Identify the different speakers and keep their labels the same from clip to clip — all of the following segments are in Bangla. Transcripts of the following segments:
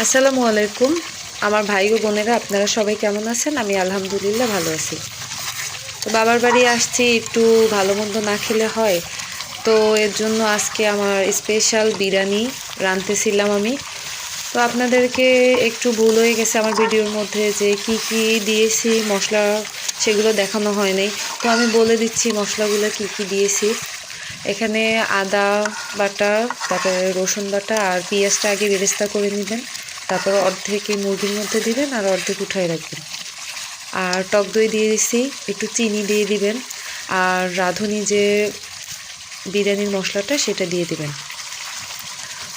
Speaker 1: আসসালামু আলাইকুম। আমার ভাই ও বোনেরা, আপনারা সবাই কেমন আছেন? আমি আলহামদুলিল্লাহ ভালো আছি। তো বাবার বাড়ি আসছি, একটু ভালো মন্দ না খেলে হয়। তো এর জন্য আজকে আমার স্পেশাল বিরিয়ানি রাঁধতেছিলাম আমি। তো আপনাদেরকে একটু ভুল হয়ে গেছে আমার ভিডিওর মধ্যে যে কি কি দিয়েছি মশলা, সেগুলো দেখানো হয় নাই। তো আমি বলে দিচ্ছি মশলাগুলো কি কি দিয়েছি। এখানে আদা বাটা, তারপরে রসুন বাটা আর পেঁয়াজটা আগে বেরেস্তা করে নেবেন। তারপর অর্ধেক এই মুরগির মধ্যে দিবেন আর অর্ধেক উঠায় রাখবেন। আর টক দই দিয়ে দিছি, একটু চিনি দিয়ে দিবেন। আর রাঁধুনি যে বিরিয়ানির মশলাটা সেটা দিয়ে দিবেন।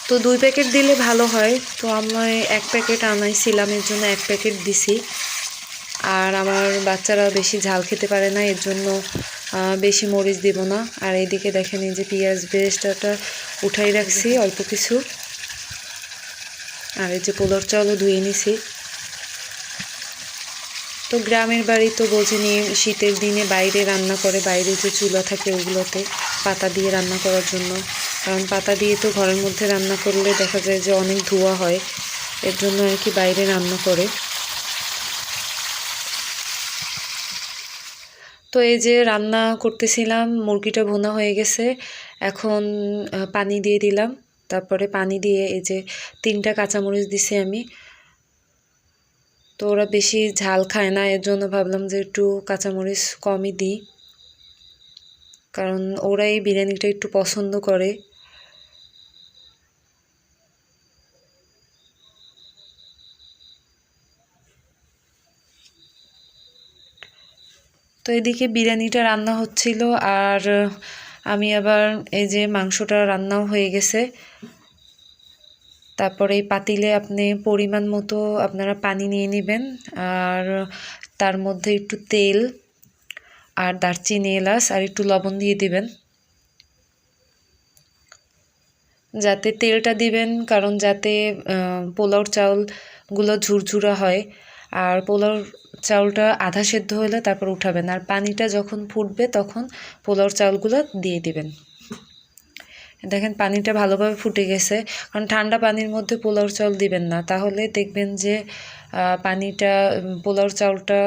Speaker 1: তো 2 প্যাকেট দিলে ভালো হয়। তো আমি 1 প্যাকেট আনাইছিলাম, এর জন্য 1 প্যাকেট দিছি। আর আমার বাচ্চারা বেশি ঝাল খেতে পারে না, এর জন্য বেশি মরিচ দিব না। আর এইদিকে দেখেন এই যে পেঁয়াজ বেরেস্তাটা উঠাই রাখছি অল্প কিছু। আর এই যে পোলার চাউলও ধুয়ে নিছি। তো গ্রামের বাড়ি তো বোঝেনি, শীতের দিনে বাইরে রান্না করে, বাইরে যে চুলা থাকে ওগুলোতে পাতা দিয়ে রান্না করার জন্য। কারণ পাতা দিয়ে তো ঘরের মধ্যে রান্না করলে দেখা যায় যে অনেক ধোঁয়া হয়, এর জন্য আর কি বাইরে রান্না করে। তো এই যে রান্না করতেছিলাম, মুরগিটা ভুনা হয়ে গেছে। এখন পানি দিয়ে দিলাম। তারপরে পানি দিয়ে এই যে 3টা কাঁচামরিচ দিছি আমি। তো ওরা বেশি ঝাল খায় না, এর জন্য ভাবলাম যে একটু কাঁচামরিচ কমই দিই, কারণ ওরা এই বিরিয়ানিটা একটু পছন্দ করে। তো এদিকে বিরিয়ানিটা রান্না হচ্ছিল, আর আমি আবার এই যে মাংসটা রান্নাও হয়ে গেছে। তারপরে এই পাতিলে আপনি পরিমাণ মতো আপনারা পানি নিয়ে নেবেন, আর তার মধ্যে একটু তেল আর দারচিনি এলাচ আর একটু লবণ দিয়ে দিবেন। যাতে তেলটা দিবেন, কারণ যাতে পোলাওর চাউলগুলো ঝুরঝুরা হয়। আর পোলাওর চাউলটা আধা সেদ্ধ হলে তারপর উঠাবেন, আর পানিটা যখন ফুটবে তখন পোলাওর চাউলগুলো দিয়ে দিবেন। দেখেন পানিটা ভালোভাবে ফুটে গেছে। কারণ ঠান্ডা পানির মধ্যে পোলাওর চাউল দিবেন না, তাহলে দেখবেন যে পানিটা পোলাওর চাউলটা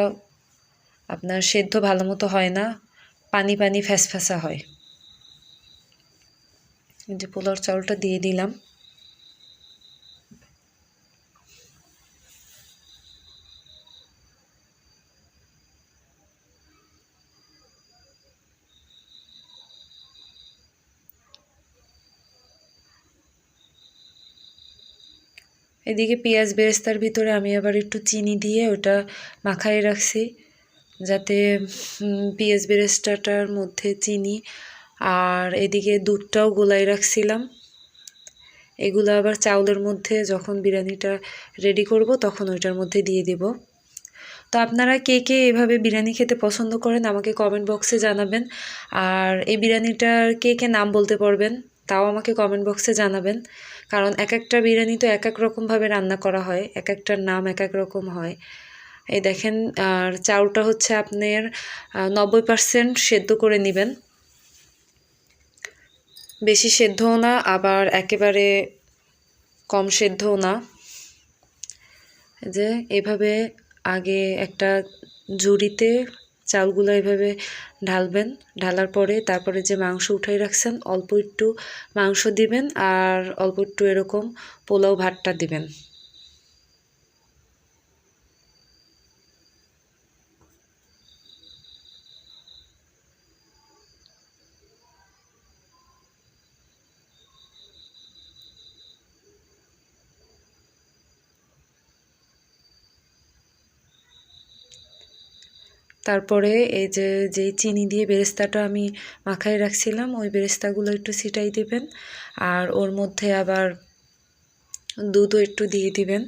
Speaker 1: আপনার সেদ্ধ ভালো মতো হয় না, পানি পানি ফ্যাসফ্যাসা হয়। এই যে পোলাওর চাউলটা দিয়ে দিলাম। এদিকে পেঁয়াজ বেরেস্তার ভিতরে আমি আবার একটু চিনি দিয়ে ওটা মাখাই রাখছি, যাতে পেঁয়াজ বেরেস্তাটার মধ্যে চিনি, আর এদিকে দুধটাও গোলাই রাখছিলাম। এগুলো আবার চাউলের মধ্যে যখন বিরিয়ানিটা রেডি করব তখন ওইটার মধ্যে দিয়ে দিব। তো আপনারা কে কে এভাবে বিরিয়ানি খেতে পছন্দ করেন আমাকে কমেন্ট বক্সে জানাবেন। আর এই বিরিয়ানিটার কে কে নাম বলতে পারবেন তাও আমাকে কমেন্ট বক্সে জানাবেন, কারণ এক একটা বিরিয়ানি তো এক এক রকমভাবে রান্না করা হয়, এক একটার নাম এক এক রকম হয়। এই দেখেন, আর চাউলটা হচ্ছে আপনার 90% সেদ্ধ করে নেবেন, বেশি সেদ্ধও না আবার একেবারে কম সেদ্ধও না। যে এভাবে আগে একটা ঝুড়িতে চালগুলো এভাবে ঢালবেন, ঢালার পরে তারপরে যে মাংস উঠাই রাখছেন অল্প একটু মাংস দিবেন, আর অল্প একটু এরকম পোলাও ভাতটা দিবেন। তারপরে এই যে যেই চিনি দিয়ে বেরেস্তাটা আমি মাখায় রাখছিলাম ওই বেরেস্তাগুলো একটু ছিটাই দিবেন, আর ওর মধ্যে আবার দুধও একটু দিয়ে দিবেন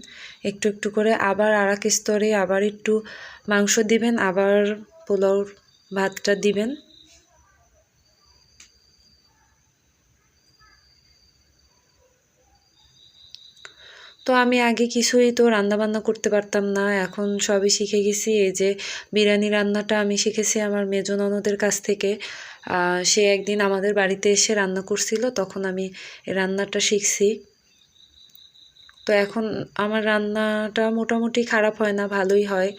Speaker 1: একটু একটু করে, আবার আর এক স্তরে আবার একটু মাংস দিবেন, আবার পোলাওর ভাতটা দিবেন। তো আমি আগে কিছুই তো রান্না বান্না করতে পারতাম না, এখন সবই শিখে গেছি। এই যে বিরিয়ানি রান্নাটা আমি শিখেছি আমার মেজো ননদের কাছ থেকে। সে একদিন আমাদের বাড়িতে এসে রান্না করছিল, তখন আমি এই রান্নাটা শিখছি। তো এখন আমার রান্নাটা মোটামুটি খারাপ হয় না, ভালোই হয়।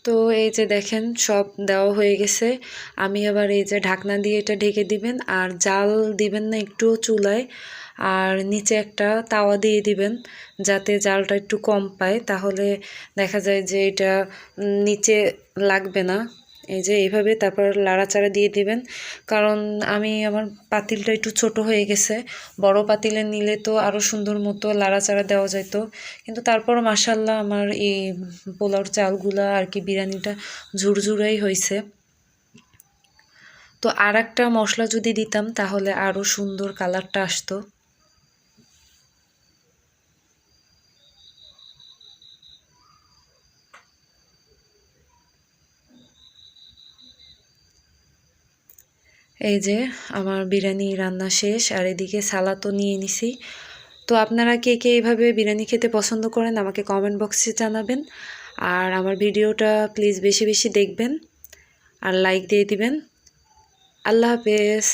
Speaker 1: তো এই যে দেখেন সব দেওয়া হয়ে গেছে। আমি আবার এই যে ঢাকনা দিয়ে এটা ঢেকে দিবেন, আর জাল দিবেন না একটু চুলায়, আর নিচে একটা তাওয়া দিয়ে দিবেন যাতে জালটা একটু কম পায়, তাহলে দেখা যায় যে এটা নিচে লাগবে না। এই যে এইভাবে তারপর লাড়াচাড়া দিয়ে দিবেন, কারণ আমার পাতিলটা একটু ছোট হয়ে গেছে। বড় পাতিলে নিলে তো আরও সুন্দর মতো লাড়াচাড়া দেওয়া যেত, কিন্তু তারপর মাশাল্লাহ আমার এই পোলাওর চালগুলা আর কি বিরিয়ানিটা ঝুরঝুরাই হয়েছে। তো আর একটা মশলা যদি দিতাম তাহলে আরও সুন্দর কালারটা আসতো। এই যে আমার বিরিয়ানি রান্না শেষ, আর এদিকে সালাদও নিয়ে নিছি। তো আপনারা কে কে এইভাবে বিরিয়ানি খেতে পছন্দ করেন আমাকে কমেন্ট বক্সে জানাবেন, আর আমার ভিডিওটা প্লিজ বেশি বেশি দেখবেন আর লাইক দিয়ে দিবেন। আল্লাহ হাফেজ।